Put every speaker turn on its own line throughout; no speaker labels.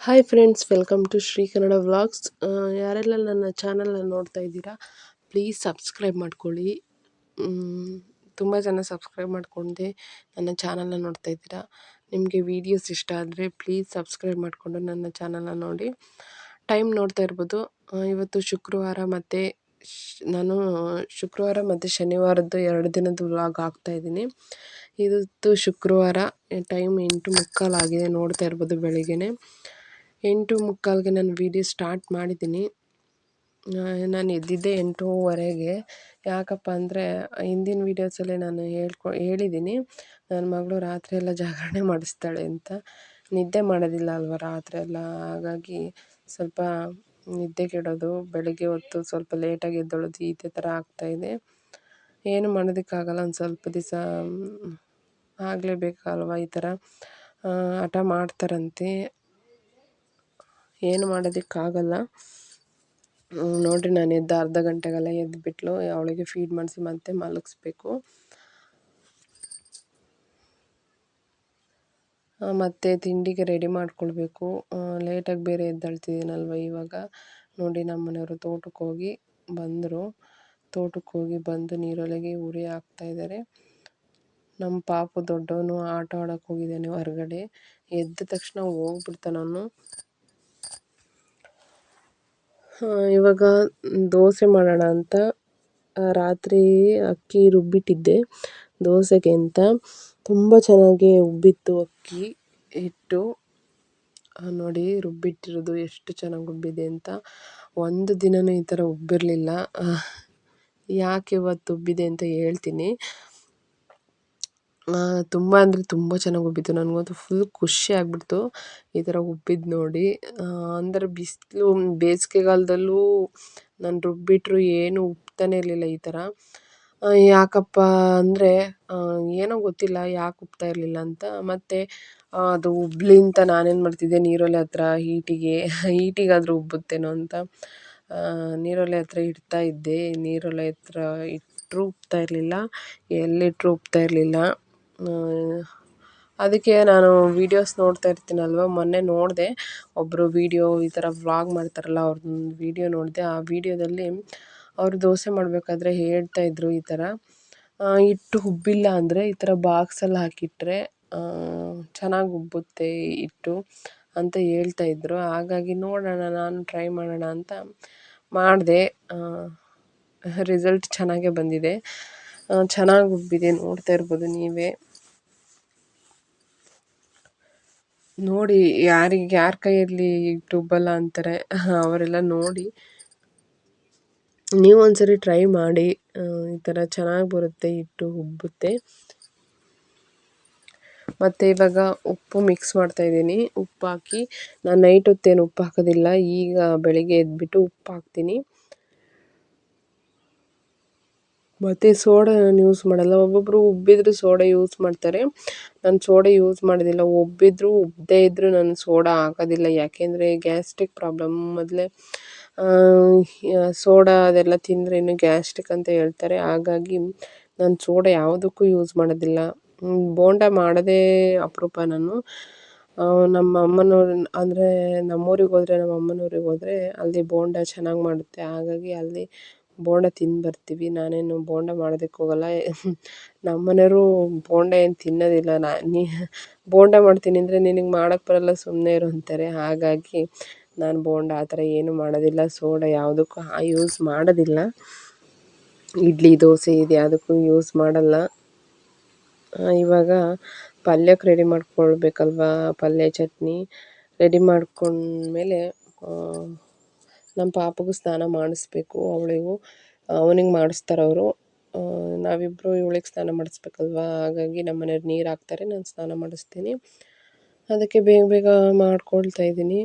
Hi friends, welcome to Shri Kannada vlogs. ಯಾರೆಲ್ಲ ನನ್ನ ಚಾನಲ್ನ ನೋಡ್ತಾ ಇದ್ದೀರಾ, ಪ್ಲೀಸ್ ಸಬ್ಸ್ಕ್ರೈಬ್ ಮಾಡ್ಕೊಳ್ಳಿ. ತುಂಬ ಜನ ಸಬ್ಸ್ಕ್ರೈಬ್ ಮಾಡ್ಕೊಂಡೆ ನನ್ನ ಚಾನಲ್ನ ನೋಡ್ತಾ ಇದ್ದೀರಾ. ನಿಮಗೆ ವೀಡಿಯೋಸ್ ಇಷ್ಟ ಆದರೆ ಪ್ಲೀಸ್ ಸಬ್ಸ್ಕ್ರೈಬ್ ಮಾಡಿಕೊಂಡು ನನ್ನ ಚಾನಲ್ನ ನೋಡಿ. ಟೈಮ್ ನೋಡ್ತಾ ಇರ್ಬೋದು. ಇವತ್ತು ಶುಕ್ರವಾರ ಮತ್ತು ನಾನು ಶುಕ್ರವಾರ ಮತ್ತು ಶನಿವಾರದ್ದು 2 ದಿನದ ವ್ಲಾಗ್ ಹಾಕ್ತಾಯಿದ್ದೀನಿ. ಇವತ್ತು ಶುಕ್ರವಾರ, ಟೈಮ್ 8:45 ಆಗಿದೆ. ನೋಡ್ತಾ ಇರ್ಬೋದು, ಬೆಳಗ್ಗೆನೆ 8:45ಗೆ ನಾನು ವೀಡಿಯೋ ಸ್ಟಾರ್ಟ್ ಮಾಡಿದ್ದೀನಿ. ನಾನು ಎದ್ದಿದ್ದೆ 8:30ಗೆ. ಯಾಕಪ್ಪ ಅಂದರೆ ಹಿಂದಿನ ವೀಡಿಯೋಸಲ್ಲೇ ನಾನು ಹೇಳಿದ್ದೀನಿ, ನನ್ನ ಮಗಳು ರಾತ್ರಿ ಎಲ್ಲ ಜಾಗರಣೆ ಮಾಡಿಸ್ತಾಳೆ ಅಂತ. ನಿದ್ದೆ ಮಾಡೋದಿಲ್ಲ ಅಲ್ವ ರಾತ್ರಿ ಎಲ್ಲ, ಹಾಗಾಗಿ ಸ್ವಲ್ಪ ನಿದ್ದೆ ಕೆಡೋದು, ಬೆಳಗ್ಗೆ ಹೊತ್ತು ಸ್ವಲ್ಪ ಲೇಟಾಗಿ ಎದ್ದೇಳೋದು, ಇದೇ ಥರ ಆಗ್ತಾಯಿದೆ. ಏನು ಮಾಡೋದಕ್ಕಾಗಲ್ಲ. ಒಂದು ಸ್ವಲ್ಪ ದಿವಸ ಆಗಲೇಬೇಕಲ್ವ, ಈ ಥರ ಹಠ ಮಾಡ್ತಾರಂತೆ, ಏನು ಮಾಡೋದಕ್ಕಾಗಲ್ಲ. ನೋಡಿರಿ, ನಾನು ಎದ್ದು ಅರ್ಧ ಗಂಟೆಗೆಲ್ಲ ಎದ್ದುಬಿಟ್ಲು. ಅವಳಿಗೆ ಫೀಡ್ ಮಾಡಿಸಿ ಮತ್ತೆ ಮಲಗಿಸ್ಬೇಕು. ಮತ್ತು ತಿಂಡಿಗೆ ರೆಡಿ ಮಾಡ್ಕೊಳ್ಬೇಕು. ಲೇಟಾಗಿ ಬೇರೆ ಎದ್ದೇಳ್ತಿದ್ದೀನಲ್ವ ಇವಾಗ. ನೋಡಿ, ನಮ್ಮ ಮನೆಯವರು ತೋಟಕ್ಕೆ ಹೋಗಿ ಬಂದರು. ತೋಟಕ್ಕೆ ಹೋಗಿ ಬಂದು ನೀರೊಳಗೆ ಉರಿ ಹಾಕ್ತಾಯಿದ್ದಾರೆ. ನಮ್ಮ ಪಾಪು ದೊಡ್ಡವನು ಆಟ ಆಡೋಕ್ಕೆ ಹೋಗಿದ್ದಾನೆ ಹೊರಗಡೆ. ಎದ್ದ ತಕ್ಷಣ ಹೋಗ್ಬಿಡ್ತಾನವನು. ಇವಾಗ ದೋಸೆ ಮಾಡೋಣ ಅಂತ ರಾತ್ರಿ ಅಕ್ಕಿ ರುಬ್ಬಿಟ್ಟಿದ್ದೆ ದೋಸೆಗೆ ಅಂತ. ತುಂಬ ಚೆನ್ನಾಗಿ ಉಬ್ಬಿತ್ತು ಅಕ್ಕಿ ಹಿಟ್ಟು. ನೋಡಿ, ರುಬ್ಬಿಟ್ಟಿರೋದು ಎಷ್ಟು ಚೆನ್ನಾಗಿ ಉಬ್ಬಿದೆ ಅಂತ. ಒಂದು ದಿನವೂ ಈ ಥರ ಉಬ್ಬಿರಲಿಲ್ಲ. ಯಾಕೆ ಇವತ್ತು ಉಬ್ಬಿದೆ ಅಂತ ಹೇಳ್ತೀನಿ. ತುಂಬ ಅಂದರೆ ತುಂಬ ಚೆನ್ನಾಗಿ ಉಬ್ಬಿತ್ತು. ನನಗಂತೂ ಫುಲ್ ಖುಷಿ ಆಗಿಬಿಡ್ತು ಈ ಥರ ಉಬ್ಬಿದ್ದು ನೋಡಿ. ಅಂದರೆ ಬಿಸಿಲು ಬೇಸಿಗೆಗಾಲದಲ್ಲೂ ನಾನು ರುಬ್ಬಿಟ್ರು ಏನು ಉಬ್ತಾನೆ ಇರಲಿಲ್ಲ ಈ ಥರ. ಯಾಕಪ್ಪ ಅಂದರೆ ಏನೋ ಗೊತ್ತಿಲ್ಲ ಯಾಕೆ ಉಬ್ತಾ ಇರಲಿಲ್ಲ ಅಂತ. ಮತ್ತು ಅದು ಉಬ್ಬಲಿ ಅಂತ ನಾನೇನು ಮಾಡ್ತಿದ್ದೆ, ನೀರೊಲೆ ಹತ್ರ ಹೀಟಿಗಾದರೂ ಉಬ್ಬುತ್ತೇನೋ ಅಂತ ನೀರೊಲೆ ಹತ್ರ ಇಡ್ತಾ ಇದ್ದೆ. ನೀರೊಲೆ ಹತ್ರ ಇಟ್ಟರೂ ಉಬ್ತಾ ಇರಲಿಲ್ಲ, ಎಲ್ಲಿಟ್ಟರೂ ಉಬ್ತಾ ಇರಲಿಲ್ಲ. ಅದಕ್ಕೆ ನಾನು ವೀಡಿಯೋಸ್ ನೋಡ್ತಾ ಇರ್ತೀನಲ್ವ, ಮೊನ್ನೆ ನೋಡಿದೆ ಒಬ್ಬರು ವೀಡಿಯೋ ಈ ಥರ ವ್ಲಾಗ್ ಮಾಡ್ತಾರಲ್ಲ, ಅವ್ರದ್ದು ವೀಡಿಯೋ ನೋಡಿದೆ. ಆ ವೀಡಿಯೋದಲ್ಲಿ ಅವರು ದೋಸೆ ಮಾಡಬೇಕಾದ್ರೆ ಹೇಳ್ತಾಯಿದ್ರು ಈ ಥರ, ಹಿಟ್ಟು ಉಬ್ಬಿಲ್ಲ ಅಂದರೆ ಈ ಥರ ಬಾಕ್ಸಲ್ಲಿ ಹಾಕಿಟ್ರೆ ಚೆನ್ನಾಗಿ ಉಬ್ಬುತ್ತೆ ಹಿಟ್ಟು ಅಂತ ಹೇಳ್ತಾಯಿದ್ರು. ಹಾಗಾಗಿ ನೋಡೋಣ, ನಾನು ಟ್ರೈ ಮಾಡೋಣ ಅಂತ ಮಾಡಿದೆ. ರಿಸಲ್ಟ್ ಚೆನ್ನಾಗೇ ಬಂದಿದೆ, ಚೆನ್ನಾಗಿ ಉಬ್ಬಿದೆ. ನೋಡ್ತಾ ಇರ್ಬೋದು ನೀವೇ. ನೋಡಿ, ಯಾರ ಕೈಯಲ್ಲಿ ಹಿಟ್ಟು ಉಬ್ಬಲ್ಲ ಅಂತಾರೆ, ಅವರೆಲ್ಲ ನೋಡಿ ನೀವು ಒಂದ್ಸರಿ ಟ್ರೈ ಮಾಡಿ. ಈ ಥರ ಚೆನ್ನಾಗಿ ಬರುತ್ತೆ, ಹಿಟ್ಟು ಉಬ್ಬುತ್ತೆ. ಮತ್ತು ಇವಾಗ ಉಪ್ಪು ಮಿಕ್ಸ್ ಮಾಡ್ತಾಯಿದ್ದೀನಿ. ಉಪ್ಪು ಹಾಕಿ, ನಾನು ನೈಟ್ ಹೊತ್ತೇನು ಉಪ್ಪು ಹಾಕೋದಿಲ್ಲ, ಈಗ ಬೆಳಗ್ಗೆ ಎದ್ದುಬಿಟ್ಟು ಉಪ್ಪು ಹಾಕ್ತೀನಿ. ಮತ್ತು ಸೋಡಾ ನಾನು ಯೂಸ್ ಮಾಡಲ್ಲ. ಒಬ್ಬೊಬ್ಬರು ಉಬ್ಬಿದ್ರು ಸೋಡಾ ಯೂಸ್ ಮಾಡ್ತಾರೆ, ನಾನು ಸೋಡಾ ಯೂಸ್ ಮಾಡೋದಿಲ್ಲ. ಉಬ್ಬದೇ ಇದ್ದರೂ ನಾನು ಸೋಡಾ ಹಾಕೋದಿಲ್ಲ. ಯಾಕೆಂದರೆ ಗ್ಯಾಸ್ಟ್ರಿಕ್ ಪ್ರಾಬ್ಲಮ್ ಮೊದಲೇ. ಸೋಡಾ ಅದೆಲ್ಲ ತಿಂದರೆ ಇನ್ನೂ ಗ್ಯಾಸ್ಟ್ರಿಕ್ ಅಂತ ಹೇಳ್ತಾರೆ. ಹಾಗಾಗಿ ನಾನು ಸೋಡಾ ಯಾವುದಕ್ಕೂ ಯೂಸ್ ಮಾಡೋದಿಲ್ಲ. ಬೋಂಡ ಮಾಡೋದೇ ಅಪರೂಪ ನಾನು. ನಮ್ಮ ಅಮ್ಮನವ್ರು ಅಂದರೆ ನಮ್ಮೂರಿಗೆ ಹೋದರೆ, ನಮ್ಮ ಅಮ್ಮನವ್ರಿಗೆ ಹೋದರೆ ಅಲ್ಲಿ ಬೋಂಡ ಚೆನ್ನಾಗಿ ಮಾಡುತ್ತೆ, ಹಾಗಾಗಿ ಅಲ್ಲಿ ಬೋಂಡ ತಿಂದು ಬರ್ತೀವಿ. ನಾನೇನು ಬೋಂಡ ಮಾಡೋದಕ್ಕೆ ಹೋಗಲ್ಲ. ನಮ್ಮ ಮನೆಯವರು ಬೋಂಡ ಏನು ತಿನ್ನೋದಿಲ್ಲ. ಬೋಂಡ ಮಾಡ್ತೀನಿ ಅಂದರೆ ನಿನಗೆ ಮಾಡೋಕ್ಕೆ ಬರೋಲ್ಲ, ಸುಮ್ಮನೆ ಇರು ಅಂತಾರೆ. ಹಾಗಾಗಿ ನಾನು ಬೋಂಡ ಆ ಥರ ಏನೂ ಮಾಡೋದಿಲ್ಲ. ಸೋಡಾ ಯಾವುದಕ್ಕೂ ಯೂಸ್ ಮಾಡೋದಿಲ್ಲ. ಇಡ್ಲಿ ದೋಸೆ ಇದು ಯಾವುದಕ್ಕೂ ಯೂಸ್ ಮಾಡಲ್ಲ. ಇವಾಗ ಪಲ್ಯಕ್ಕೆ ರೆಡಿ ಮಾಡ್ಕೊಳ್ಬೇಕಲ್ವ, ಪಲ್ಯ ಚಟ್ನಿ ರೆಡಿ ಮಾಡ್ಕೊಂಡ್ಮೇಲೆ ನಮ್ಮ ಪಾಪಗೂ ಸ್ನಾನ ಮಾಡಿಸ್ಬೇಕು. ಅವನಿಗೆ ಮಾಡಿಸ್ತಾರೆ ಅವರು. ನಾವಿಬ್ಬರು ಇವಳಿಗೆ ಸ್ನಾನ ಮಾಡಿಸ್ಬೇಕಲ್ವ, ಹಾಗಾಗಿ ನಮ್ಮ ಮನೆಯವ್ರು ನೀರು ಹಾಕ್ತಾರೆ, ನಾನು ಸ್ನಾನ ಮಾಡಿಸ್ತೀನಿ. ಅದಕ್ಕೆ ಬೇಗ ಬೇಗ ಮಾಡ್ಕೊಳ್ತಾ ಇದ್ದೀನಿ.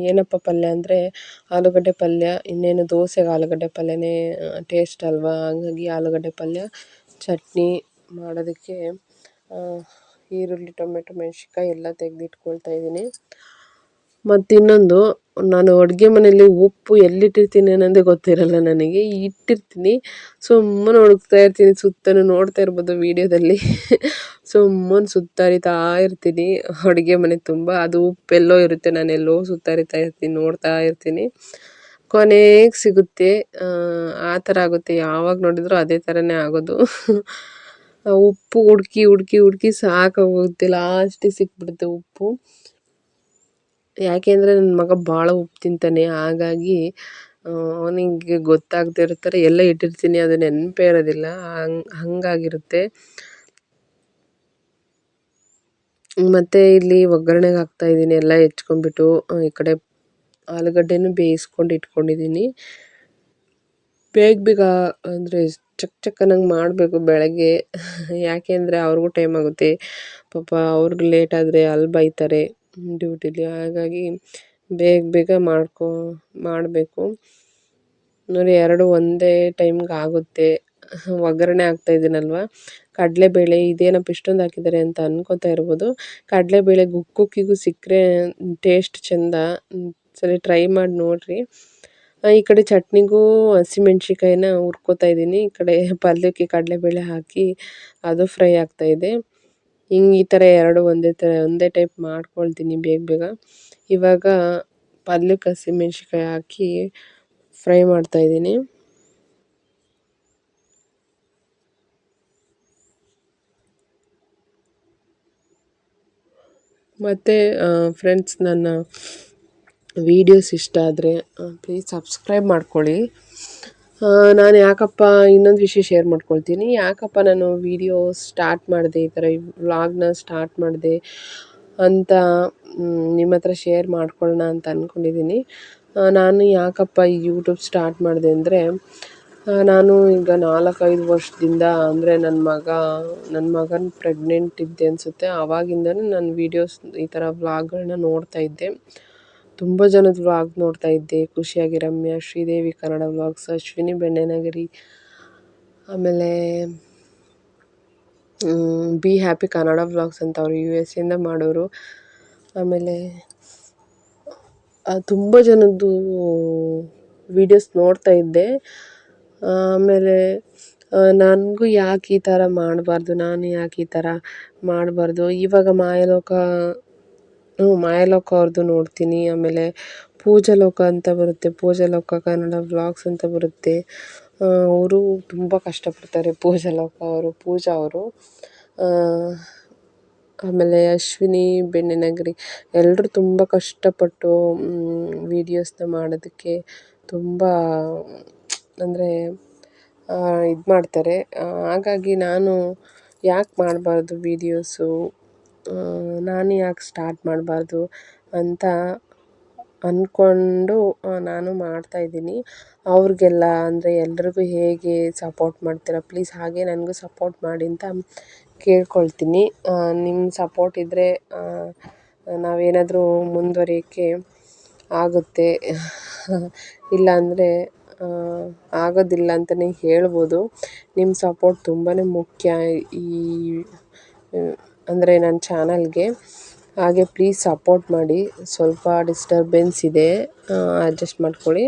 ಏನಪ್ಪ ಪಲ್ಯ ಅಂದರೆ ಆಲೂಗಡ್ಡೆ ಪಲ್ಯ. ಇನ್ನೇನು ದೋಸೆಗೆ ಆಲೂಗಡ್ಡೆ ಪಲ್ಯನೇ ಟೇಸ್ಟ್ ಅಲ್ವಾ, ಹಾಗಾಗಿ ಆಲೂಗಡ್ಡೆ ಪಲ್ಯ ಚಟ್ನಿ ಮಾಡೋದಕ್ಕೆ ಈರುಳ್ಳಿ, ಟೊಮೆಟೊ, ಮೆಣಸಿನ್ಕಾಯಿ ಎಲ್ಲ ತೆಗೆದಿಟ್ಕೊಳ್ತಾ ಇದ್ದೀನಿ. ಮತ್ತು ಇನ್ನೊಂದು, ನಾನು ಅಡುಗೆ ಮನೆಯಲ್ಲಿ ಉಪ್ಪು ಎಲ್ಲಿಟ್ಟಿರ್ತೀನಿ ಅನ್ನೋದೇ ಗೊತ್ತಿರಲ್ಲ ನನಗೆ. ಇಟ್ಟಿರ್ತೀನಿ, ಸುಮ್ಮನೆ ಹುಡುಕ್ತಾ ಇರ್ತೀನಿ, ಸುತ್ತಲೂ ನೋಡ್ತಾ ಇರ್ಬೋದು ವೀಡಿಯೋದಲ್ಲಿ. ಸುಮ್ಮನೆ ಸುತ್ತಾರಿತಾ ಇರ್ತೀನಿ ಅಡುಗೆ ಮನೆ ತುಂಬ. ಅದು ಉಪ್ಪೆಲ್ಲೋ ಇರುತ್ತೆ, ನಾನೆಲ್ಲೋ ಸುತ್ತಾರಿತಾ ಇರ್ತೀನಿ, ನೋಡ್ತಾ ಇರ್ತೀನಿ. ಕೊನೆಗೆ ಸಿಗುತ್ತೆ. ಆ ಥರ ಆಗುತ್ತೆ, ಯಾವಾಗ ನೋಡಿದ್ರು ಅದೇ ಥರನೇ ಆಗೋದು. ಉಪ್ಪು ಹುಡುಕಿ ಹುಡುಕಿ ಹುಡುಕಿ ಸಾಕಾಗೋಗುತ್ತೆ, ಲಾಸ್ಟಿಗೆ ಸಿಕ್ಬಿಡುತ್ತೆ ಉಪ್ಪು. ಯಾಕೆಂದರೆ ನನ್ನ ಮಗ ಭಾಳ ಉಪ್ಪು ತಿಂತಾನೆ, ಹಾಗಾಗಿ ಅವನಿಗೆ ಗೊತ್ತಾಗದೇ ಇರೋ ಥರ ಎಲ್ಲ ಇಟ್ಟಿರ್ತೀನಿ, ಅದು ನೆನಪೇ ಇರೋದಿಲ್ಲ, ಹಾಗಾಗಿರುತ್ತೆ. ಮತ್ತು ಇಲ್ಲಿ ಒಗ್ಗರಣೆಗೆ ಹಾಕ್ತಾಯಿದ್ದೀನಿ, ಎಲ್ಲ ಹೆಚ್ಕೊಂಡ್ಬಿಟ್ಟು. ಈ ಕಡೆ ಆಲೂಗಡ್ಡೆನೂ ಬೇಯಿಸ್ಕೊಂಡು ಇಟ್ಕೊಂಡಿದ್ದೀನಿ. ಬೇಗ ಬೇಗ ಅಂದರೆ ಚಕ್ ಚಕ್ ಅನ್ನಂಗೆ ಮಾಡಬೇಕು ಬೆಳಗ್ಗೆ. ಯಾಕೆಂದರೆ ಅವ್ರಿಗೂ ಟೈಮ್ ಆಗುತ್ತೆ, ಪಾಪ ಅವ್ರಿಗೆ ಲೇಟ್ ಆದರೆ ಅಲ್ಲಿ ಬೈತಾರೆ ಡ್ಯೂಟಿಲಿ. ಹಾಗಾಗಿ ಬೇಗ ಬೇಗ ಮಾಡಬೇಕು. ನೋಡಿ, ಎರಡು ಒಂದೇ ಟೈಮ್ಗೆ ಆಗುತ್ತೆ. ಒಗ್ಗರಣೆ ಹಾಕ್ತಾಯಿದ್ದೀನಲ್ವ, ಕಡಲೆಬೇಳೆ ಇದೇನಪ್ಪ ಇಷ್ಟೊಂದು ಹಾಕಿದ್ದಾರೆ ಅಂತ ಅನ್ಕೋತಾ ಇರ್ಬೋದು. ಕಡಲೆಬೇಳೆ ಗುಕ್ಕುಕ್ಕಿಗೂ ಸಿಕ್ಕರೆ ಟೇಸ್ಟ್ ಚೆಂದ. ಸರಿ, ಟ್ರೈ ಮಾಡಿ ನೋಡಿರಿ. ಈ ಕಡೆ ಚಟ್ನಿಗೂ ಹಸಿಮೆಣ್ಸಿಕಾಯಿನ ಹುರ್ಕೋತಾ ಇದ್ದೀನಿ, ಈ ಕಡೆ ಪಲ್ಯಕ್ಕೆ ಕಡಲೆಬೇಳೆ ಹಾಕಿ ಅದು ಫ್ರೈ ಆಗ್ತಾಯಿದೆ. ಹಿಂಗೆ ಈ ಥರ ಎರಡು ಒಂದೇ ಟೈಪ್ ಮಾಡ್ಕೊಳ್ತೀನಿ ಬೇಗ ಬೇಗ. ಇವಾಗ ಪಲ್ಯಕ್ಕೆ ಹಸಿಮೆಣ್ಸಿಕಾಯಿ ಹಾಕಿ ಫ್ರೈ ಮಾಡ್ತಾಯಿದ್ದೀನಿ. ಮತ್ತು ಫ್ರೆಂಡ್ಸ್, ನನ್ನ ವೀಡಿಯೋಸ್ ಇಷ್ಟ ಆದರೆ ಪ್ಲೀಸ್ ಸಬ್ಸ್ಕ್ರೈಬ್ ಮಾಡ್ಕೊಳ್ಳಿ. ನಾನು ಯಾಕಪ್ಪ ಇನ್ನೊಂದು ವಿಷಯ ಶೇರ್ ಮಾಡ್ಕೊಳ್ತೀನಿ, ಯಾಕಪ್ಪ ನಾನು ವೀಡಿಯೋ ಸ್ಟಾರ್ಟ್ ಮಾಡಿದೆ, ಈ ಥರ ವ್ಲಾಗ್ನ ಸ್ಟಾರ್ಟ್ ಮಾಡಿದೆ ಅಂತ ನಿಮ್ಮ ಹತ್ರ ಶೇರ್ ಮಾಡ್ಕೊಳ್ಳೋಣ ಅಂತ ಅಂದ್ಕೊಂಡಿದ್ದೀನಿ. ನಾನು ಯಾಕಪ್ಪ ಈ ಯೂಟ್ಯೂಬ್ ಸ್ಟಾರ್ಟ್ ಮಾಡಿದೆ ಅಂದರೆ, ನಾನು ಈಗ 4-5 ವರ್ಷದಿಂದ, ಅಂದರೆ ನನ್ನ ಮಗನ ಪ್ರೆಗ್ನೆಂಟ್ ಇದ್ದೆ ಅನಿಸುತ್ತೆ, ಆವಾಗಿಂದನೂ ನಾನು ವೀಡಿಯೋಸ್ ಈ ಥರ ವ್ಲಾಗ್ಗಳನ್ನ ನೋಡ್ತಾ ಇದ್ದೆ. ತುಂಬ ಜನದ ವ್ಲಾಗ್ ನೋಡ್ತಾ ಇದ್ದೆ, ಖುಷಿಯಾಗಿ ರಮ್ಯಾ, ಶ್ರೀದೇವಿ ಕನ್ನಡ ವ್ಲಾಗ್ಸ್, ಅಶ್ವಿನಿ ಬೆಣ್ಣೆನಗರಿ, ಆಮೇಲೆ ಬಿ ಹ್ಯಾಪಿ ಕನ್ನಡ ವ್ಲಾಗ್ಸ್ ಅಂತ ಅವರು US ಇಂದ ಮಾಡೋರು. ಆಮೇಲೆ ತುಂಬ ಜನದ್ದು ವೀಡಿಯೋಸ್ ನೋಡ್ತಾ ಇದ್ದೆ. ಆಮೇಲೆ ನನಗೂ ಯಾಕೆ ಈ ಥರ ಮಾಡಬಾರ್ದು, ನಾನು ಯಾಕೆ ಈ ಥರ ಮಾಡಬಾರ್ದು. ಇವಾಗ ಮಾಯಲೋಕ ಅವ್ರದ್ದು ನೋಡ್ತೀನಿ. ಆಮೇಲೆ ಪೂಜಾಲೋಕ ಅಂತ ಬರುತ್ತೆ, ಪೂಜಾಲೋಕ ಕನ್ನಡ ವ್ಲಾಗ್ಸ್ ಅಂತ ಬರುತ್ತೆ. ಅವರು ತುಂಬ ಕಷ್ಟಪಡ್ತಾರೆ, ಪೂಜಾ ಅವರು. ಆಮೇಲೆ ಅಶ್ವಿನಿ ಬೆಣ್ಣೆನಗರಿ, ಎಲ್ಲರೂ ತುಂಬ ಕಷ್ಟಪಟ್ಟು ವೀಡಿಯೋಸ್ನ ಮಾಡೋದಕ್ಕೆ ತುಂಬ ಅಂದರೆ ಇದು ಮಾಡ್ತಾರೆ. ಹಾಗಾಗಿ ನಾನು ಯಾಕೆ ಮಾಡಬಾರ್ದು ವೀಡಿಯೋಸು, ನಾನು ಯಾಕೆ ಸ್ಟಾರ್ಟ್ ಮಾಡಬಾರ್ದು ಅಂತ ಅಂದ್ಕೊಂಡು ನಾನು ಮಾಡ್ತಾಯಿದ್ದೀನಿ. ಅವ್ರಿಗೆಲ್ಲ ಅಂದರೆ ಎಲ್ರಿಗೂ ಹೇಗೆ ಸಪೋರ್ಟ್ ಮಾಡ್ತೀರಾ, ಪ್ಲೀಸ್ ಹಾಗೆ ನನಗೂ ಸಪೋರ್ಟ್ ಮಾಡಿ ಅಂತ ಕೇಳ್ಕೊಳ್ತೀನಿ. ನಿಮ್ಮ ಸಪೋರ್ಟ್ ಇದ್ದರೆ ನಾವೇನಾದರೂ ಮುಂದುವರಿಯೋಕ್ಕೆ ಆಗುತ್ತೆ, ಇಲ್ಲಾಂದರೆ ಆಗೋದಿಲ್ಲ ಅಂತಲೇ ಹೇಳ್ಬೋದು. ನಿಮ್ಮ ಸಪೋರ್ಟ್ ತುಂಬಾ ಮುಖ್ಯ ಈ ಅಂದರೆ ನನ್ನ ಚಾನಲ್ಗೆ. ಹಾಗೆ ಪ್ಲೀಸ್ ಸಪೋರ್ಟ್ ಮಾಡಿ. ಸ್ವಲ್ಪ ಡಿಸ್ಟರ್ಬೆನ್ಸ್ ಇದೆ, ಅಡ್ಜಸ್ಟ್ ಮಾಡ್ಕೊಳ್ಳಿ.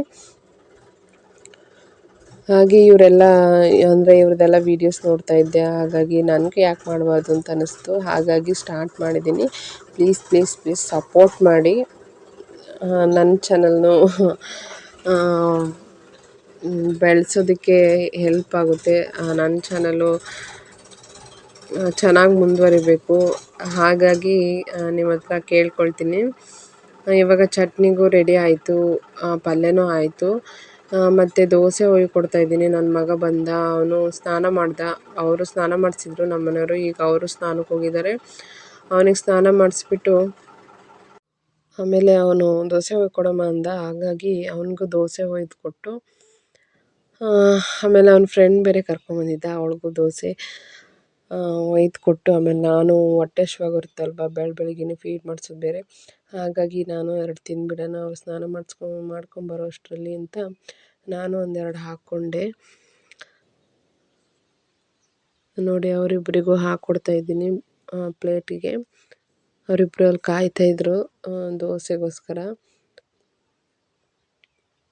ಹಾಗೆ ಇವ್ರದ್ದೆಲ್ಲ ವೀಡಿಯೋಸ್ ನೋಡ್ತಾ ಇದ್ದೆ, ಹಾಗಾಗಿ ನನಗೆ ಯಾಕೆ ಮಾಡಬಾರ್ದು ಅಂತ ಅನ್ನಿಸ್ತು, ಹಾಗಾಗಿ ಸ್ಟಾರ್ಟ್ ಮಾಡಿದ್ದೀನಿ. ಪ್ಲೀಸ್ ಪ್ಲೀಸ್ ಪ್ಲೀಸ್ ಸಪೋರ್ಟ್ ಮಾಡಿ. ನನ್ನ ಚಾನಲ್ನು ಬೆಳೆಸೋದಕ್ಕೆ ಹೆಲ್ಪ್ ಆಗುತ್ತೆ. ನನ್ನ ಚಾನಲ್ಲು ಚೆನ್ನಾಗಿ ಮುಂದುವರಿಬೇಕು, ಹಾಗಾಗಿ ನಿಮ್ಮ ಹತ್ರ ಕೇಳ್ಕೊಳ್ತೀನಿ. ಇವಾಗ ಚಟ್ನಿಗೂ ರೆಡಿ ಆಯಿತು, ಪಲ್ಯನೂ ಆಯಿತು. ಮತ್ತು ದೋಸೆ ಕೊಡ್ತಾಯಿದ್ದೀನಿ. ನನ್ನ ಮಗ ಬಂದ, ಅವನು ಸ್ನಾನ ಮಾಡ್ದ, ಅವರು ಸ್ನಾನ ಮಾಡಿಸಿದ್ರು ನಮ್ಮ ಮನೆಯವರು. ಈಗ ಅವರು ಸ್ನಾನಕ್ಕೆ ಹೋಗಿದ್ದಾರೆ. ಅವನಿಗೆ ಸ್ನಾನ ಮಾಡಿಸ್ಬಿಟ್ಟು ಆಮೇಲೆ ಅವನು ದೋಸೆ ಕೊಡಮ್ಮ ಅಂದ, ಹಾಗಾಗಿ ಅವನಿಗೂ ದೋಸೆ ಕೊಟ್ಟು, ಆಮೇಲೆ ಅವನ ಫ್ರೆಂಡ್ ಬೇರೆ ಕರ್ಕೊಂಬಂದಿದ್ದ, ಅವಳಿಗೂ ದೋಸೆ ಕೊಟ್ಟು, ಆಮೇಲೆ ನಾನು ಹೊಟ್ಟೆ ಹಶ್ವಾಗುತ್ತಲ್ವ, ಬೆಳಗ್ಗೆನೇ ಫೀಡ್ ಮಾಡಿಸೋದು ಬೇರೆ, ಹಾಗಾಗಿ ನಾನು 2 ತಿಂದುಬಿಡೋಣ, ಅವ್ರು ಸ್ನಾನ ಮಾಡ್ಕೊಂಬರೋ ಅಷ್ಟರಲ್ಲಿ ಅಂತ ನಾನು ಒಂದೆರಡು ಹಾಕ್ಕೊಂಡೆ. ನೋಡಿ, ಅವರಿಬ್ಬರಿಗೂ ಹಾಕ್ಕೊಡ್ತಾಯಿದ್ದೀನಿ ಪ್ಲೇಟಿಗೆ. ಅವರಿಬ್ಬರು ಅಲ್ಲಿ ಕಾಯ್ತಾಯಿದ್ರು ದೋಸೆಗೋಸ್ಕರ,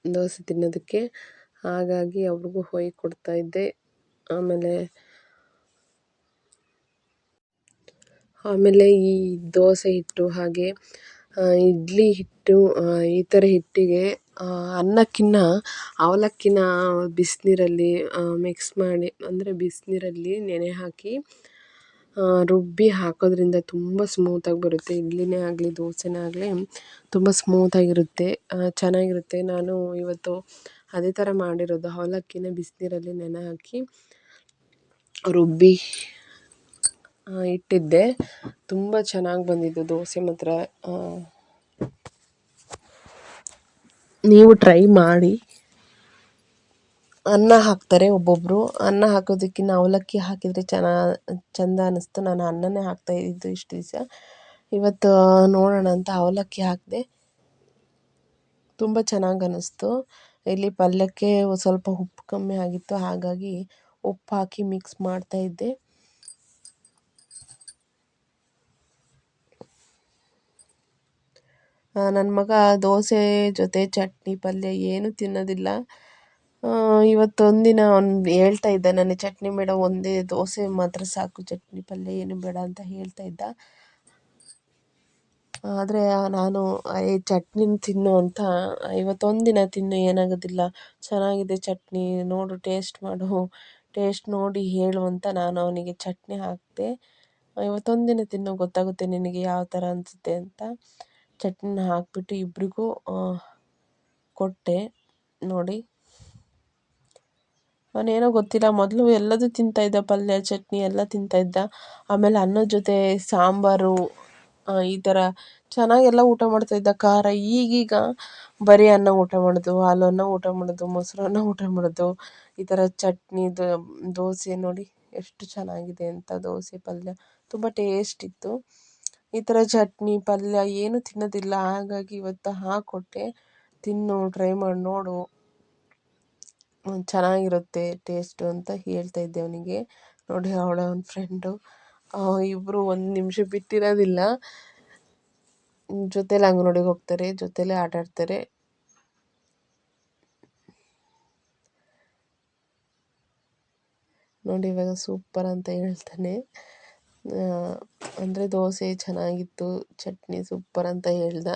ದೋಸೆ ತಿನ್ನೋದಕ್ಕೆ. ಹಾಗಾಗಿ ಅವ್ರಿಗೂ ಕೊಡ್ತಾ ಇದ್ದೆ. ಆಮೇಲೆ ಈ ದೋಸೆ ಹಿಟ್ಟು ಹಾಗೆ ಇಡ್ಲಿ ಹಿಟ್ಟು ಈ ಥರ ಹಿಟ್ಟಿಗೆ ಅನ್ನಕ್ಕಿಂತ ಅವಲಕ್ಕಿನ ಬಿಸಿನೀರಲ್ಲಿ ಮಿಕ್ಸ್ ಮಾಡಿ, ಅಂದರೆ ಬಿಸಿನೀರಲ್ಲಿ ನೆನೆ ಹಾಕಿ ರುಬ್ಬಿ ಹಾಕೋದ್ರಿಂದ ತುಂಬ ಸ್ಮೂತಾಗಿ ಬರುತ್ತೆ. ಇಡ್ಲಿನೇ ಆಗಲಿ ದೋಸೆನೇ ಆಗಲಿ ತುಂಬ ಸ್ಮೂತಾಗಿರುತ್ತೆ, ಚೆನ್ನಾಗಿರುತ್ತೆ. ನಾನು ಇವತ್ತು ಅದೇ ಥರ ಮಾಡಿರೋದು. ಅವಲಕ್ಕಿನ ಬಿಸಿನೀರಲ್ಲಿ ನೆನೆ ಹಾಕಿ ರುಬ್ಬಿ ಇಟ್ಟಿದ್ದೆ. ತುಂಬ ಚೆನ್ನಾಗಿ ಬಂದಿದ್ದು ದೋಸೆ ಮಾತ್ರ. ನೀವು ಟ್ರೈ ಮಾಡಿ. ಅನ್ನ ಹಾಕ್ತಾರೆ ಒಬ್ಬೊಬ್ಬರು. ಅನ್ನ ಹಾಕೋದಕ್ಕಿಂತ ಅವಲಕ್ಕಿ ಹಾಕಿದರೆ ಚೆಂದ ಅನ್ನಿಸ್ತು. ನಾನು ಅನ್ನನೇ ಹಾಕ್ತಾಯಿದ್ದು ಇಷ್ಟು ದಿವಸ. ಇವತ್ತು ನೋಡೋಣ ಅಂತ ಅವಲಕ್ಕಿ ಹಾಕಿದೆ, ತುಂಬ ಚೆನ್ನಾಗಿ ಅನ್ನಿಸ್ತು. ಇಲ್ಲಿ ಪಲ್ಯಕ್ಕೆ ಸ್ವಲ್ಪ ಉಪ್ಪು ಕಮ್ಮಿ ಆಗಿತ್ತು, ಹಾಗಾಗಿ ಉಪ್ಪು ಹಾಕಿ ಮಿಕ್ಸ್ ಮಾಡ್ತಾಯಿದ್ದೆ. ನನ್ನ ಮಗ ದೋಸೆ ಜೊತೆ ಚಟ್ನಿ ಪಲ್ಯ ಏನೂ ತಿನ್ನೋದಿಲ್ಲ. ಇವತ್ತೊಂದಿನ ಅವ್ನು ಹೇಳ್ತಾ ಇದ್ದ, ನನಗೆ ಚಟ್ನಿ ಬೇಡ, ಒಂದೇ ದೋಸೆ ಮಾತ್ರ ಸಾಕು, ಚಟ್ನಿ ಪಲ್ಯ ಏನು ಬೇಡ ಅಂತ ಹೇಳ್ತಾ ಇದ್ದ. ಆದರೆ ನಾನು ಚಟ್ನಿನ ತಿನ್ನು ಅಂತ, ಇವತ್ತೊಂದಿನ ತಿನ್ನು, ಏನಾಗೋದಿಲ್ಲ, ಚೆನ್ನಾಗಿದೆ ಚಟ್ನಿ, ನೋಡು ಟೇಸ್ಟ್ ಮಾಡು, ಟೇಸ್ಟ್ ನೋಡಿ ಹೇಳು ಅಂತ ನಾನು ಅವನಿಗೆ ಚಟ್ನಿ ಹಾಕಿದೆ. ಇವತ್ತೊಂದಿನ ತಿನ್ನು, ಗೊತ್ತಾಗುತ್ತೆ ನಿನಗೆ ಯಾವ ಥರ ಅನಿಸುತ್ತೆ ಅಂತ. ಚಟ್ನಿನ ಹಾಕಿಬಿಟ್ಟು ಇಬ್ರಿಗೂ ಕೊಟ್ಟೆ. ನೋಡಿ, ಅವನೇನೋ ಗೊತ್ತಿಲ್ಲ, ಮೊದಲು ಎಲ್ಲದೂ ತಿಂತಾಯಿದ್ದ, ಪಲ್ಯ ಚಟ್ನಿ ಎಲ್ಲ ತಿಂತಾಯಿದ್ದ. ಆಮೇಲೆ ಅನ್ನದ ಜೊತೆ ಸಾಂಬಾರು ಈ ಥರ ಚೆನ್ನಾಗೆಲ್ಲ ಊಟ ಮಾಡ್ತಾಯಿದ್ದ. ಖಾರ ಈಗೀಗ ಬರೀ ಅನ್ನ ಊಟ ಮಾಡೋದು, ಹಾಲು ಅನ್ನ ಊಟ ಮಾಡೋದು, ಮೊಸರನ್ನ ಊಟ ಮಾಡೋದು, ಈ ಥರ ಚಟ್ನಿ ದೋಸೆ ನೋಡಿ ಎಷ್ಟು ಚೆನ್ನಾಗಿದೆ ಅಂತ. ದೋಸೆ ಪಲ್ಯ ತುಂಬ ಟೇಸ್ಟ್ ಇತ್ತು. ಈ ಥರ ಚಟ್ನಿ ಪಲ್ಯ ಏನೂ ತಿನ್ನೋದಿಲ್ಲ, ಹಾಗಾಗಿ ಇವತ್ತು ಹಾಕ್ಕೊಟ್ಟೆ. ತಿನ್ನು, ಟ್ರೈ ಮಾಡಿ ನೋಡು, ಚೆನ್ನಾಗಿರುತ್ತೆ ಟೇಸ್ಟು ಅಂತ ಹೇಳ್ತಾ ಇದ್ದೆ ಅವನಿಗೆ. ನೋಡಿ, ಅವನ ಫ್ರೆಂಡು ಇಬ್ಬರು ಒಂದು ನಿಮಿಷ ಬಿಟ್ಟಿರೋದಿಲ್ಲ, ಜೊತೇಲಿ ಅಂಗನವಾಡಿಗೆ ಹೋಗ್ತಾರೆ, ಜೊತೇಲಿ ಆಟ ಆಡ್ತಾರೆ. ನೋಡಿ, ಇವಾಗ ಸೂಪರ್ ಅಂತ ಹೇಳ್ತಾನೆ. ಅಂದರೆ ದೋಸೆ ಚೆನ್ನಾಗಿತ್ತು, ಚಟ್ನಿ ಸೂಪರ್ ಅಂತ ಹೇಳ್ದ.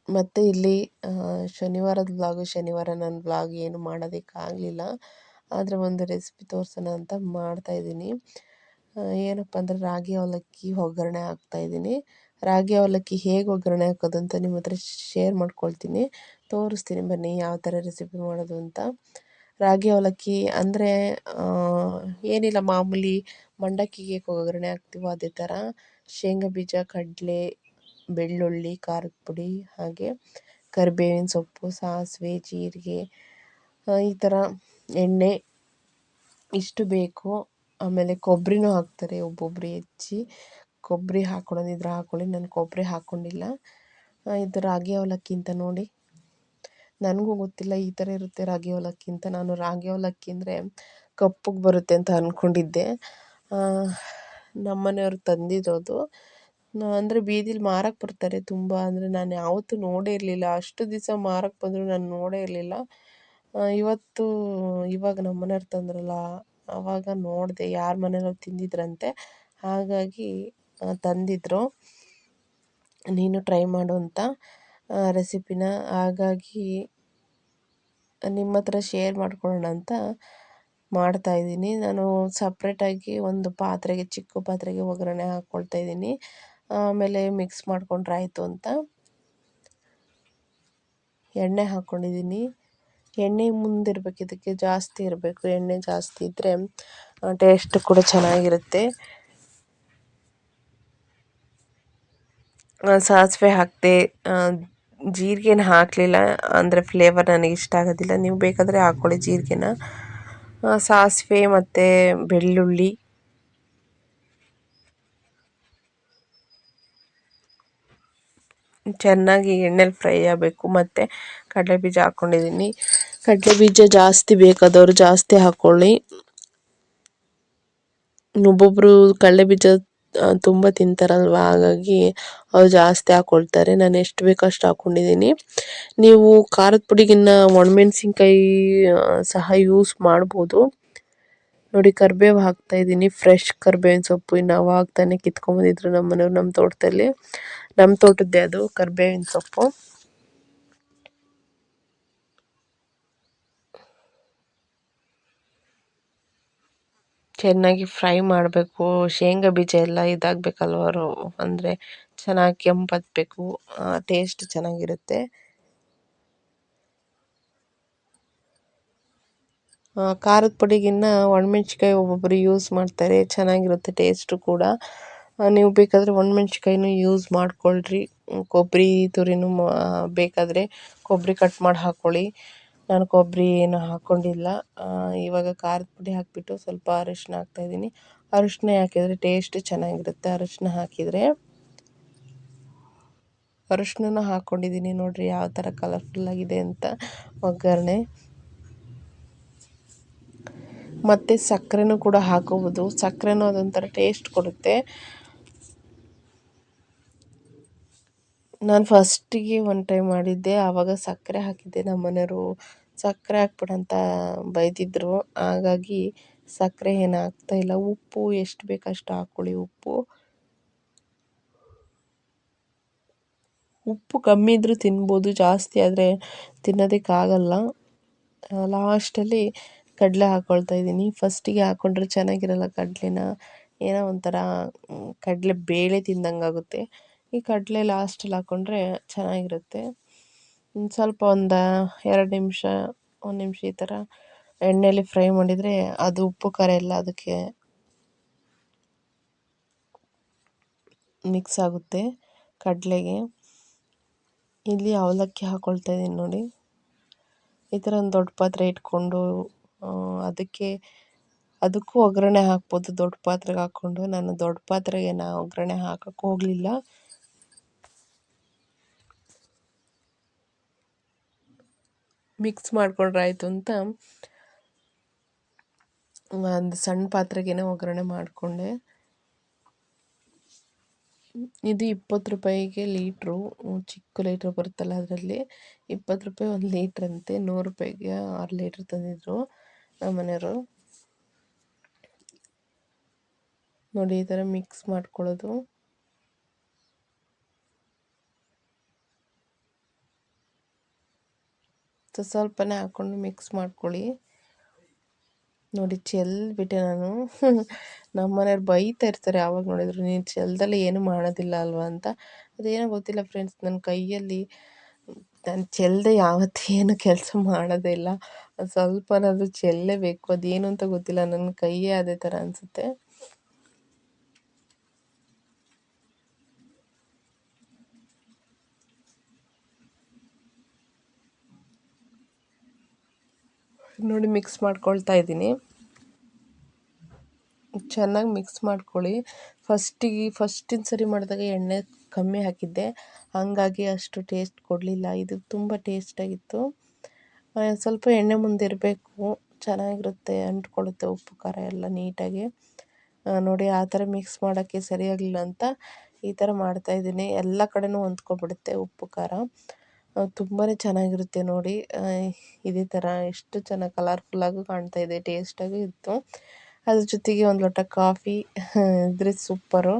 ಮತ್ತು ಇಲ್ಲಿ ಶನಿವಾರದ ವ್ಲಾಗು, ಶನಿವಾರ ನಾನು ವ್ಲಾಗ್ ಏನು ಮಾಡೋದಕ್ಕಾಗಲಿಲ್ಲ, ಆದರೆ ಒಂದು ರೆಸಿಪಿ ತೋರಿಸೋಣ ಅಂತ ಮಾಡ್ತಾಯಿದ್ದೀನಿ. ಏನಪ್ಪ ಅಂದರೆ ರಾಗಿ ಅವಲಕ್ಕಿ ಒಗ್ಗರಣೆ ಹಾಕ್ತಾಯಿದ್ದೀನಿ. ರಾಗಿ ಅವಲಕ್ಕಿ ಹೇಗೆ ಒಗ್ಗರಣೆ ಹಾಕೋದು ಅಂತ ನಿಮ್ಮ ಹತ್ರ ಶೇರ್ ಮಾಡ್ಕೊಳ್ತೀನಿ, ತೋರಿಸ್ತೀನಿ ಬನ್ನಿ ಯಾವ ಥರ ರೆಸಿಪಿ ಮಾಡೋದು ಅಂತ. ರಾಗಿ ಅವಲಕ್ಕಿ ಅಂದರೆ ಏನಿಲ್ಲ, ಮಾಮೂಲಿ ಮಂಡಕ್ಕಿಗೆ ಒಗ್ಗರಣೆ ಹಾಕ್ತೀವೋ ಅದೇ ಥರ ಶೇಂಗಾ ಬೀಜ, ಕಡಲೆ, ಬೆಳ್ಳುಳ್ಳಿ, ಖಾರದ ಪುಡಿ, ಹಾಗೆ ಕರಿಬೇವಿನ ಸೊಪ್ಪು, ಸಾಸಿವೆ, ಜೀರಿಗೆ, ಈ ಥರ ಎಣ್ಣೆ ಇಷ್ಟು ಬೇಕು. ಆಮೇಲೆ ಕೊಬ್ಬರಿನೂ ಹಾಕ್ತಾರೆ ಒಬ್ಬೊಬ್ಬರು, ಹೆಚ್ಚಿ ಕೊಬ್ಬರಿ ಹಾಕ್ಕೊಳ್ಳೋದಿದ್ರೆ ಹಾಕ್ಕೊಳ್ಳಿ, ನಾನು ಕೊಬ್ಬರಿ ಹಾಕ್ಕೊಂಡಿಲ್ಲ. ಇದು ರಾಗಿ ಅವಲಕ್ಕಿ ಅಂತ ನೋಡಿ, ನನಗೂ ಗೊತ್ತಿಲ್ಲ ಈ ಥರ ಇರುತ್ತೆ ರಾಗಿ ಅವಲಕ್ಕಿ ಅಂತ. ನಾನು ರಾಗಿ ಅವಲಕ್ಕಿ ಅಂದರೆ ಕಪ್ಪಗೆ ಬರುತ್ತೆ ಅಂತ ಅಂದ್ಕೊಂಡಿದ್ದೆ. ನಮ್ಮನೆಯವ್ರು ತಂದಿರೋದು, ಅಂದರೆ ಬೀದಿಲಿ ಮಾರಕ್ಕೆ ಬರ್ತಾರೆ ತುಂಬ, ಅಂದರೆ ನಾನು ಯಾವತ್ತೂ ನೋಡೇ ಇರಲಿಲ್ಲ. ಅಷ್ಟು ದಿವಸ ಮಾರಕ್ಕೆ ಬಂದರೂ ನಾನು ನೋಡೇ ಇರಲಿಲ್ಲ. ಇವಾಗ ನಮ್ಮ ಮನೆಯವ್ರು ತಂದ್ರಲ್ಲ, ಆವಾಗ ನೋಡಿದೆ, ಯಾರ ಮನೇಲೋ ತಿಂದಿದ್ರಂತೆ, ಹಾಗಾಗಿ ತಂದಿದ್ರು, ನೀನು ಟ್ರೈ ಮಾಡು ಅಂತ ರೆಸಿಪಿನ. ಹಾಗಾಗಿ ನಿಮ್ಮ ಹತ್ರ ಶೇರ್ ಮಾಡ್ಕೊಳ್ಳೋಣ ಅಂತ ಮಾಡ್ತಾಯಿದ್ದೀನಿ. ನಾನು ಸಪ್ರೇಟಾಗಿ ಒಂದು ಪಾತ್ರೆಗೆ, ಚಿಕ್ಕ ಪಾತ್ರೆಗೆ ಒಗ್ಗರಣೆ ಹಾಕ್ಕೊಳ್ತಾಯಿದ್ದೀನಿ. ಆಮೇಲೆ ಮಿಕ್ಸ್ ಮಾಡ್ಕೊಂಡ್ರೆ ಆಯಿತು ಅಂತ ಎಣ್ಣೆ ಹಾಕ್ಕೊಂಡಿದ್ದೀನಿ. ಎಣ್ಣೆ ಮುಂದಿರಬೇಕು, ಇದಕ್ಕೆ ಜಾಸ್ತಿ ಇರಬೇಕು, ಎಣ್ಣೆ ಜಾಸ್ತಿ ಇದ್ದರೆ ಟೇಸ್ಟ್ ಕೂಡ ಚೆನ್ನಾಗಿರುತ್ತೆ. ಸಾಸಿವೆ ಹಾಕಿದೆ, ಜೀರಿಗೆನ ಹಾಕಲಿಲ್ಲ, ಅಂದರೆ ಫ್ಲೇವರ್ ನನಗೆ ಇಷ್ಟ ಆಗೋದಿಲ್ಲ. ನೀವು ಬೇಕಾದರೆ ಹಾಕ್ಕೊಳ್ಳಿ ಜೀರಿಗೆನ. ಸಾಸಿವೆ ಮತ್ತು ಬೆಳ್ಳುಳ್ಳಿ, ಚೆನ್ನಾಗಿ ಎಣ್ಣೆಲಿ ಫ್ರೈ ಆಗಬೇಕು. ಮತ್ತು ಕಡಲೆಬೀಜ ಹಾಕ್ಕೊಂಡಿದ್ದೀನಿ. ಕಡಲೆಬೀಜ ಜಾಸ್ತಿ ಬೇಕಾದವರು ಜಾಸ್ತಿ ಹಾಕ್ಕೊಳ್ಳಿ. ಒಬ್ಬೊಬ್ಬರು ಕಡಲೆಬೀಜ ತುಂಬ ತಿಂತಾರಲ್ವ, ಹಾಗಾಗಿ ಅವ್ರು ಜಾಸ್ತಿ ಹಾಕ್ಕೊಳ್ತಾರೆ. ನಾನು ಎಷ್ಟು ಬೇಕೋ ಅಷ್ಟು ಹಾಕ್ಕೊಂಡಿದ್ದೀನಿ. ನೀವು ಖಾರದ ಪುಡಿಗಿನ್ನ ಒಣಮೆಣ್ಸಿನ್ಕಾಯಿ ಸಹ ಯೂಸ್ ಮಾಡ್ಬೋದು. ನೋಡಿ, ಕರಿಬೇವು ಹಾಕ್ತಾಯಿದ್ದೀನಿ. ಫ್ರೆಶ್ ಕರ್ಬೇವಿನ ಸೊಪ್ಪು ಇನ್ನು ಅವಾಗ ತಾನೇ ಕಿತ್ಕೊಂಬಂದಿದ್ರು ನಮ್ಮ ಮನೆಯವ್ರು ನಮ್ಮ ತೋಟದಲ್ಲಿ. ನಮ್ಮ ತೋಟದ್ದೇ ಅದು ಕರ್ಬೇವಿನ ಸೊಪ್ಪು. ಚೆನ್ನಾಗಿ ಫ್ರೈ ಮಾಡಬೇಕು. ಶೇಂಗಾ ಬೀಜ ಎಲ್ಲ ಇದಾಗಬೇಕಲ್ವರು, ಅಂದರೆ ಚೆನ್ನಾಗಿ ಕೆಂಪತ್ಬೇಕು, ಟೇಸ್ಟ್ ಚೆನ್ನಾಗಿರುತ್ತೆ. ಖಾರದ ಪುಡಿಗಿನ್ನ ಒಣಮೆಣ್ಸಿಕಾಯಿ ಒಬ್ಬೊಬ್ಬರು ಯೂಸ್ ಮಾಡ್ತಾರೆ, ಚೆನ್ನಾಗಿರುತ್ತೆ ಟೇಸ್ಟು ಕೂಡ. ನೀವು ಬೇಕಾದರೆ ಒಣಮೆಣ್ಸಿಕಾಯಿನೂ ಯೂಸ್ ಮಾಡ್ಕೊಳ್ರಿ. ಕೊಬ್ಬರಿ ತುರಿನೂ ಬೇಕಾದರೆ ಕೊಬ್ಬರಿ ಕಟ್ ಮಾಡಿ ಹಾಕ್ಕೊಳ್ಳಿ. ನಾನು ಕೊಬ್ಬರಿ ಏನು ಹಾಕ್ಕೊಂಡಿಲ್ಲ. ಇವಾಗ ಖಾರದ ಪುಡಿ ಹಾಕಿಬಿಟ್ಟು ಸ್ವಲ್ಪ ಅರಿಶಿನ ಹಾಕ್ತಾಯಿದ್ದೀನಿ. ಅರಿಶಿನ ಹಾಕಿದರೆ ಟೇಸ್ಟ್ ಚೆನ್ನಾಗಿರುತ್ತೆ. ಅರಿಶಿನ ಹಾಕ್ಕೊಂಡಿದ್ದೀನಿ. ನೋಡಿರಿ ಯಾವ ಥರ ಕಲರ್ಫುಲ್ಲಾಗಿದೆ ಅಂತ ಒಗ್ಗರಣೆ. ಮತ್ತು ಸಕ್ಕರೆನೂ ಕೂಡ ಹಾಕೋಬೋದು. ಸಕ್ಕರೆನೂ ಅದೊಂಥರ ಟೇಸ್ಟ್ ಕೊಡುತ್ತೆ. ನಾನು ಫಸ್ಟಿಗೆ ಒನ್ ಟೈಮ್ ಮಾಡಿದ್ದೆ, ಆವಾಗ ಸಕ್ಕರೆ ಹಾಕಿದ್ದೆ. ನಮ್ಮ ಮನೆಯವರು ಸಕ್ಕರೆ ಹಾಕ್ಬಿಡಂತ ಬೈದಿದ್ರು, ಹಾಗಾಗಿ ಸಕ್ಕರೆ ಏನು ಹಾಕ್ತಾಯಿಲ್ಲ. ಉಪ್ಪು ಎಷ್ಟು ಬೇಕೋ ಅಷ್ಟು ಹಾಕ್ಕೊಳ್ಳಿ. ಉಪ್ಪು ಕಮ್ಮಿ ಇದ್ದರೂ ತಿನ್ಬೋದು, ಜಾಸ್ತಿ ಆದರೆ ತಿನ್ನೋದಕ್ಕಾಗಲ್ಲ. ಲಾಸ್ಟಲ್ಲಿ ಕಡಲೆ ಹಾಕ್ಕೊಳ್ತಾ ಇದ್ದೀನಿ. ಫಸ್ಟಿಗೆ ಹಾಕ್ಕೊಂಡ್ರೆ ಚೆನ್ನಾಗಿರಲ್ಲ ಕಡಲೆನ, ಏನೋ ಒಂಥರ ಕಡಲೆ ಬೇಳೆ ತಿಂದಂಗಾಗುತ್ತೆ. ಈ ಕಡಲೆ ಲಾಸ್ಟಲ್ಲಿ ಹಾಕ್ಕೊಂಡ್ರೆ ಚೆನ್ನಾಗಿರುತ್ತೆ. ಸ್ವಲ್ಪ ಒಂದು 2 ನಿಮಿಷ 1 ನಿಮಿಷ ಈ ಥರ ಎಣ್ಣೆಯಲ್ಲಿ ಫ್ರೈ ಮಾಡಿದರೆ ಅದು ಉಪ್ಪು ಖಾರ ಎಲ್ಲ ಅದಕ್ಕೆ ಮಿಕ್ಸ್ ಆಗುತ್ತೆ ಕಡಲೆಗೆ. ಇಲ್ಲಿ ಅವಲಕ್ಕಿ ಹಾಕ್ಕೊಳ್ತಾ ಇದ್ದೀನಿ ನೋಡಿ. ಈ ಥರ ಒಂದು ದೊಡ್ಡ ಪಾತ್ರೆ ಇಟ್ಕೊಂಡು ಅದಕ್ಕೂ ಒಗ್ಗರಣೆ ಹಾಕ್ಬೋದು, ದೊಡ್ಡ ಪಾತ್ರೆಗೆ ಹಾಕ್ಕೊಂಡು. ನಾನು ದೊಡ್ಡ ಪಾತ್ರೆಗೆ ಒಗ್ಗರಣೆ ಹಾಕಕ್ಕೆ ಹೋಗಲಿಲ್ಲ. ಮಿಕ್ಸ್ ಮಾಡ್ಕೊಂಡ್ರೆ ಆಯಿತು ಅಂತ ಒಂದು ಸಣ್ಣ ಪಾತ್ರೆಗೇ ಒಗ್ಗರಣೆ ಮಾಡಿಕೊಂಡೆ. ಇದು 20 ರೂಪಾಯಿಗೆ ಲೀಟ್ರು, ಚಿಕ್ಕ ಲೀಟ್ರ್ ಬರುತ್ತಲ್ಲ ಅದರಲ್ಲಿ 20 ರೂಪಾಯಿ 1 ಲೀಟ್ರಂತೆ. 100 ರೂಪಾಯಿಗೆ 6 ಲೀಟ್ರ್ ತಂದಿದ್ರು ನಮ್ಮ ಮನೆಯವರು. ನೋಡಿ, ಈ ಥರ ಮಿಕ್ಸ್ ಮಾಡ್ಕೊಳ್ಳೋದು. ಸ್ವಲ್ಪನೇ ಹಾಕ್ಕೊಂಡು ಮಿಕ್ಸ್ ಮಾಡ್ಕೊಳ್ಳಿ. ನೋಡಿ, ಚೆಲ್ಬಿಟ್ಟೆ ನಾನು. ನಮ್ಮ ಮನೆಯವ್ರು ಬೈತಾ ಇರ್ತಾರೆ ಯಾವಾಗ ನೋಡಿದ್ರು, ನೀನು ಚೆಲ್ದಲ್ಲೇ ಏನು ಮಾಡೋದಿಲ್ಲ ಅಲ್ವಾ ಅಂತ. ಅದೇನೋ ಗೊತ್ತಿಲ್ಲ ಫ್ರೆಂಡ್ಸ್, ನನ್ನ ಕೈಯಲ್ಲಿ ನಾನು ಚೆಲ್ಲದೆ ಯಾವತ್ತೂ ಏನು ಕೆಲಸ ಮಾಡೋದೇ ಇಲ್ಲ. ಸ್ವಲ್ಪನಾದರೂ ಚೆಲ್ಲಲೇಬೇಕು. ಅದೇನು ಅಂತ ಗೊತ್ತಿಲ್ಲ, ನನ್ನ ಕೈಯೇ ಅದೇ ಥರ ಅನಿಸುತ್ತೆ. ನೋಡಿ, ಮಿಕ್ಸ್ ಮಾಡ್ಕೊಳ್ತಾ ಇದ್ದೀನಿ. ಚೆನ್ನಾಗಿ ಮಿಕ್ಸ್ ಮಾಡ್ಕೊಳ್ಳಿ. ಫಸ್ಟಿನ ಸರಿ ಮಾಡಿದಾಗ ಎಣ್ಣೆ ಕಮ್ಮಿ ಹಾಕಿದ್ದೆ, ಹಾಗಾಗಿ ಅಷ್ಟು ಟೇಸ್ಟ್ ಕೊಡಲಿಲ್ಲ. ಇದು ತುಂಬ ಟೇಸ್ಟಾಗಿತ್ತು. ಸ್ವಲ್ಪ ಎಣ್ಣೆ ಮುಂದಿರಬೇಕು, ಚೆನ್ನಾಗಿರುತ್ತೆ, ಅಂಟ್ಕೊಳ್ಳುತ್ತೆ ಉಪ್ಪು ಖಾರ ಎಲ್ಲ ನೀಟಾಗಿ. ನೋಡಿ, ಆ ಥರ ಮಿಕ್ಸ್ ಮಾಡೋಕ್ಕೆ ಸರಿಯಾಗಲಿಲ್ಲ ಅಂತ ಈ ಥರ ಮಾಡ್ತಾಯಿದ್ದೀನಿ. ಎಲ್ಲ ಕಡೆನೂ ಹೊಂದ್ಕೊಬಿಡುತ್ತೆ ಉಪ್ಪು ಖಾರ. ತುಂಬಾ ಚೆನ್ನಾಗಿರುತ್ತೆ ನೋಡಿ. ಇದೇ ಥರ ಎಷ್ಟು ಚೆನ್ನಾಗಿ ಕಲರ್ಫುಲ್ಲಾಗೂ ಕಾಣ್ತಾಯಿದೆ, ಟೇಸ್ಟಾಗೂ ಇತ್ತು. ಅದ್ರ ಜೊತೆಗೆ ಒಂದು ಲೋಟ ಕಾಫಿ ಇದ್ದರೆ ಸೂಪರು.